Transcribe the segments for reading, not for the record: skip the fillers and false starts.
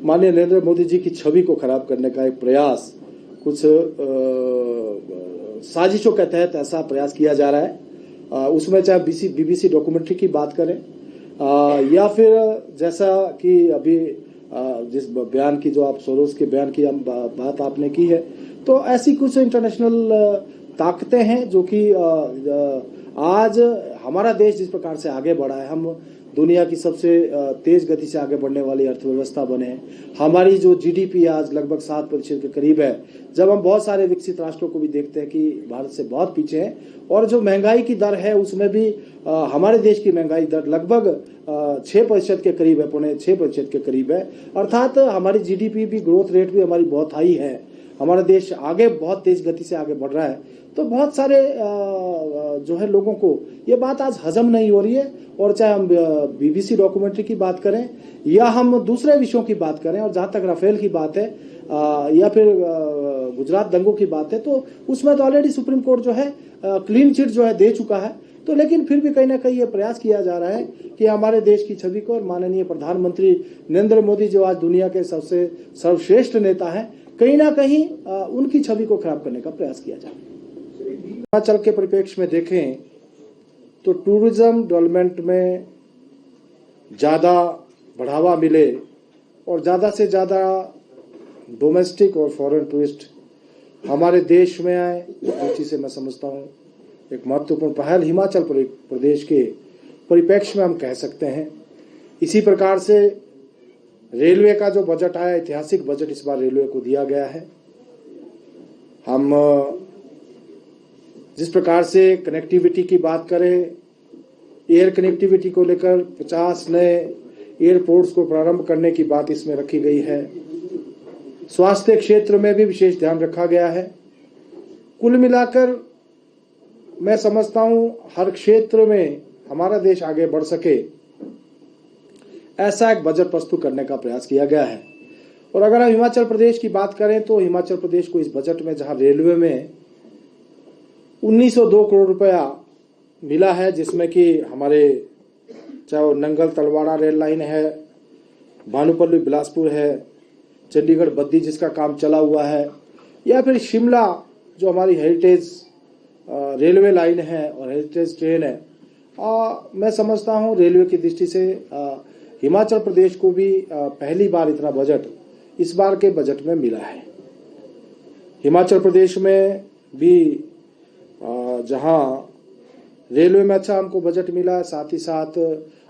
माननीय नरेंद्र मोदी जी की छवि को खराब करने का एक प्रयास, कुछ साजिशों के तहत ऐसा प्रयास किया जा रहा है। उसमें चाहे बीबीसी डॉक्यूमेंट्री की बात करें या फिर जैसा कि अभी जिस बयान की, जो आप सोरोस के बयान की बात आपने की है, तो ऐसी कुछ इंटरनेशनल ताकतें हैं जो कि आज हमारा देश जिस प्रकार से आगे बढ़ा है, हम दुनिया की सबसे तेज गति से आगे बढ़ने वाली अर्थव्यवस्था बने हैं। हमारी जो जीडीपी आज लगभग 7% के करीब है, जब हम बहुत सारे विकसित राष्ट्रों को भी देखते हैं कि भारत से बहुत पीछे हैं, और जो महंगाई की दर है उसमें भी हमारे देश की महंगाई दर लगभग 6% के करीब है, 6.5% के करीब है। अर्थात हमारी जीडीपी भी, ग्रोथ रेट भी हमारी बहुत हाई है। हमारा देश आगे बहुत तेज गति से आगे बढ़ रहा है। तो बहुत सारे जो है लोगों को ये बात आज हजम नहीं हो रही है। और चाहे हम बीबीसी डॉक्यूमेंट्री की बात करें या हम दूसरे विषयों की बात करें, और जहां तक राफेल की बात है या फिर गुजरात दंगों की बात है, तो उसमें तो ऑलरेडी सुप्रीम कोर्ट जो है क्लीन चिट जो है दे चुका है। तो लेकिन फिर भी कहीं ना कहीं ये प्रयास किया जा रहा है कि हमारे देश की छवि को, और माननीय प्रधानमंत्री नरेंद्र मोदी जो आज दुनिया के सबसे सर्वश्रेष्ठ नेता हैं, कहीं ना कहीं उनकी छवि को खराब करने का प्रयास किया जा रहा है। हिमाचल के परिप्रेक्ष्य में देखें तो टूरिज्म डेवलपमेंट में ज़्यादा बढ़ावा मिले और ज़्यादा से ज़्यादा डोमेस्टिक और फॉरेन टूरिस्ट हमारे देश में आए, उस चीज़ से मैं समझता हूँ एक महत्वपूर्ण पहल हिमाचल प्रदेश के परिप्रेक्ष्य में हम कह सकते हैं। इसी प्रकार से रेलवे का जो बजट आया, ऐतिहासिक बजट इस बार रेलवे को दिया गया है। हम जिस प्रकार से कनेक्टिविटी की बात करें, एयर कनेक्टिविटी को लेकर 50 नए एयरपोर्ट्स को प्रारंभ करने की बात इसमें रखी गई है। स्वास्थ्य क्षेत्र में भी विशेष ध्यान रखा गया है। कुल मिलाकर मैं समझता हूं हर क्षेत्र में हमारा देश आगे बढ़ सके, ऐसा एक बजट प्रस्तुत करने का प्रयास किया गया है। और अगर हम हिमाचल प्रदेश की बात करें तो हिमाचल प्रदेश को इस बजट में, जहां रेलवे में 1902 करोड़ रुपया मिला है, जिसमें कि हमारे चाहे वो नंगल तलवाड़ा रेल लाइन है, भानुपल्ली बिलासपुर है, चंडीगढ़ बद्दी जिसका काम चला हुआ है, या फिर शिमला जो हमारी हेरिटेज रेलवे लाइन है और हेरिटेज ट्रेन है, मैं समझता हूँ रेलवे की दृष्टि से हिमाचल प्रदेश को भी पहली बार इतना बजट इस बार के बजट में मिला है। हिमाचल प्रदेश में भी जहां रेलवे में अच्छा हमको बजट मिला, साथ ही साथ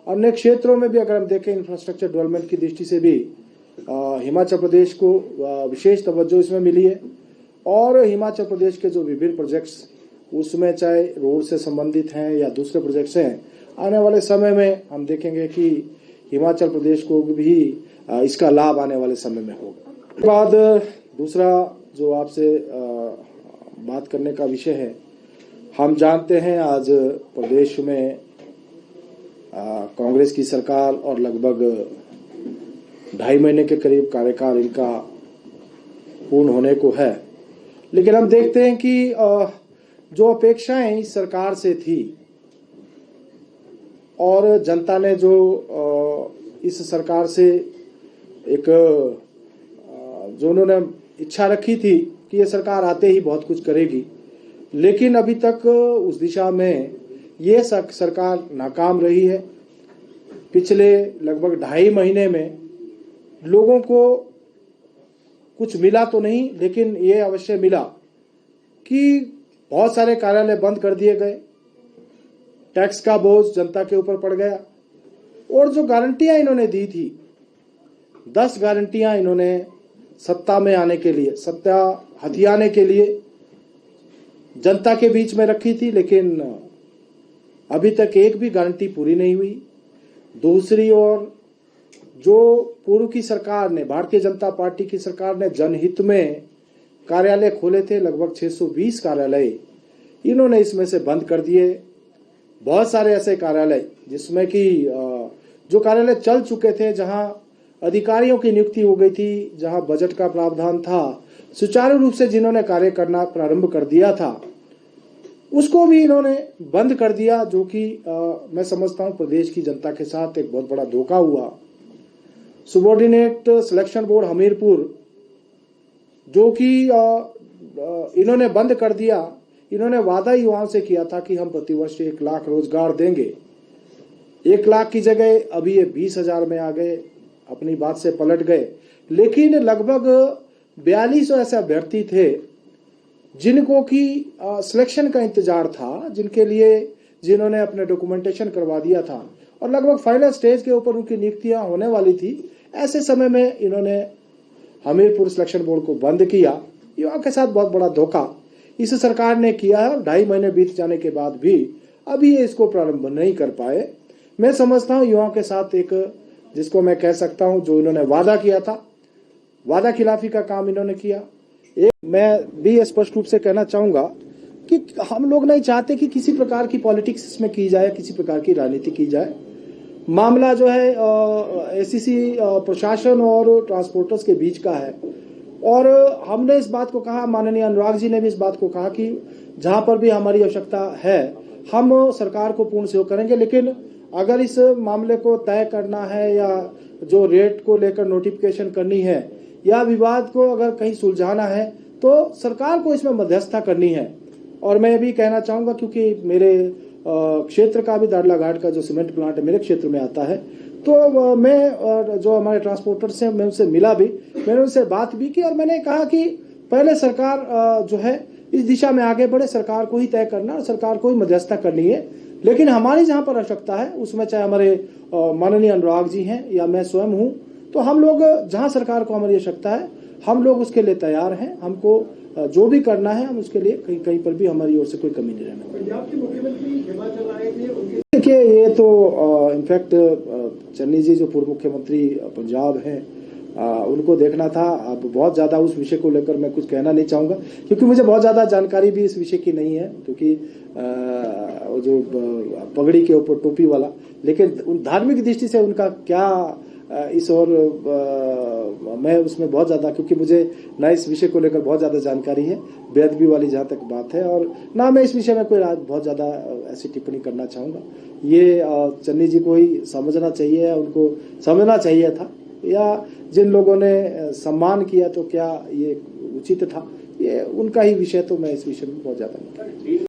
अन्य क्षेत्रों में भी अगर हम देखें इंफ्रास्ट्रक्चर डेवलपमेंट की दृष्टि से भी हिमाचल प्रदेश को विशेष तवज्जो इसमें मिली है। और हिमाचल प्रदेश के जो विभिन्न प्रोजेक्ट्स, उसमें चाहे रोड से संबंधित हैं या दूसरे प्रोजेक्ट्स हैं, आने वाले समय में हम देखेंगे कि हिमाचल प्रदेश को भी इसका लाभ आने वाले समय में होगा। उसके बाद दूसरा जो आपसे बात करने का विषय है, हम जानते हैं आज प्रदेश में कांग्रेस की सरकार और लगभग 2.5 महीने के करीब कार्यकाल इनका पूर्ण होने को है। लेकिन हम देखते हैं कि जो अपेक्षाएं इस सरकार से थी और जनता ने जो इस सरकार से एक जो उन्होंने इच्छा रखी थी कि ये सरकार आते ही बहुत कुछ करेगी, लेकिन अभी तक उस दिशा में ये सरकार नाकाम रही है। पिछले लगभग 2.5 महीने में लोगों को कुछ मिला तो नहीं, लेकिन ये अवश्य मिला कि बहुत सारे कार्यालय बंद कर दिए गए, टैक्स का बोझ जनता के ऊपर पड़ गया, और जो गारंटियां इन्होंने दी थी, 10 गारंटियां इन्होंने सत्ता में आने के लिए, सत्ता हथियाने के लिए जनता के बीच में रखी थी, लेकिन अभी तक एक भी गारंटी पूरी नहीं हुई। दूसरी ओर जो पूर्व की सरकार ने, भारतीय जनता पार्टी की सरकार ने जनहित में कार्यालय खोले थे, लगभग 620 कार्यालय इन्होंने इसमें से बंद कर दिए। बहुत सारे ऐसे कार्यालय जिसमें कि जो कार्यालय चल चुके थे, जहां अधिकारियों की नियुक्ति हो गई थी, जहां बजट का प्रावधान था, सुचारू रूप से जिन्होंने कार्य करना प्रारंभ कर दिया था, उसको भी इन्होंने बंद कर दिया, जो कि मैं समझता हूं प्रदेश की जनता के साथ एक बहुत बड़ा धोखा हुआ। सुबॉर्डिनेट सिलेक्शन बोर्ड हमीरपुर, जो कि इन्होंने बंद कर दिया। इन्होंने वादा युवाओं से किया था कि हम प्रतिवर्ष 1 लाख रोजगार देंगे। 1 लाख की जगह अभी ये 20,000 में आ गए, अपनी बात से पलट गए। लेकिन लगभग 4200 ऐसे अभ्यर्थी थे जिनको की सिलेक्शन का इंतजार था, जिन्होंने अपने डॉक्यूमेंटेशन करवा दिया था और लगभग फाइनल स्टेज के ऊपर उनकी नियुक्तियां होने वाली थी। ऐसे समय में इन्होंने हमीरपुर सिलेक्शन बोर्ड को बंद किया। युवाओं के साथ बहुत बड़ा धोखा इस सरकार ने किया है और 2.5 महीने बीत जाने के बाद भी अभी ये इसको प्रारंभ नहीं कर पाए। मैं समझता हूं युवाओं के साथ एक, जिसको मैं कह सकता हूं, जो इन्होंने वादा किया था, वादा खिलाफी का काम इन्होंने किया। मैं भी स्पष्ट रूप से कहना चाहूंगा कि हम लोग नहीं चाहते कि किसी प्रकार की पॉलिटिक्स इसमें की जाए, किसी प्रकार की राजनीति की जाए। मामला जो है एसीसी प्रशासन और ट्रांसपोर्टर्स के बीच का है और हमने इस बात को कहा, माननीय अनुराग जी ने भी इस बात को कहा कि जहां पर भी हमारी आवश्यकता है हम सरकार को पूर्ण सहयोग करेंगे, लेकिन अगर इस मामले को तय करना है या जो रेट को लेकर नोटिफिकेशन करनी है या विवाद को अगर कहीं सुलझाना है तो सरकार को इसमें मध्यस्थता करनी है। और मैं भी कहना चाहूंगा, क्योंकि मेरे क्षेत्र का भी दाड़ला घाट का जो सीमेंट प्लांट है मेरे क्षेत्र में आता है, तो मैं जो हमारे ट्रांसपोर्टर्स हैं मैं उनसे मिला भी, मैंने उनसे बात भी की और मैंने कहा कि पहले सरकार जो है इस दिशा में आगे बढ़े, सरकार को ही तय करना और सरकार को ही मध्यस्थता करनी है। लेकिन हमारी जहां पर आवश्यकता है उसमें चाहे हमारे माननीय अनुराग जी हैं या मैं स्वयं हूं, तो हम लोग जहां सरकार को हमारी आवश्यकता है हम लोग उसके लिए तैयार हैं। हमको जो भी करना है हम उसके लिए कहीं पर भी हमारी ओर से कोई कमी नहीं रहने वाली। पंजाब के मुख्यमंत्री हिमाचल आए थे, देखिए ये तो इनफैक्ट चन्नी जी जो पूर्व मुख्यमंत्री पंजाब हैं उनको देखना था। अब बहुत ज्यादा उस विषय को लेकर मैं कुछ कहना नहीं चाहूंगा क्योंकि मुझे बहुत ज्यादा जानकारी भी इस विषय की नहीं है, क्योंकि जो पगड़ी के ऊपर टोपी वाला, लेकिन धार्मिक दृष्टि से उनका क्या इस और मैं उसमें बहुत ज्यादा, क्योंकि मुझे ना इस विषय को लेकर बहुत ज्यादा जानकारी है, बेअदबी वाली जहां तक बात है, और ना मैं इस विषय में कोई बहुत ज्यादा ऐसी टिप्पणी करना चाहूंगा। ये चन्नी जी को ही समझना चाहिए, उनको समझना चाहिए था, या जिन लोगों ने सम्मान किया तो क्या ये उचित था, ये उनका ही विषय, तो मैं इस विषय में बहुत ज्यादा नहीं।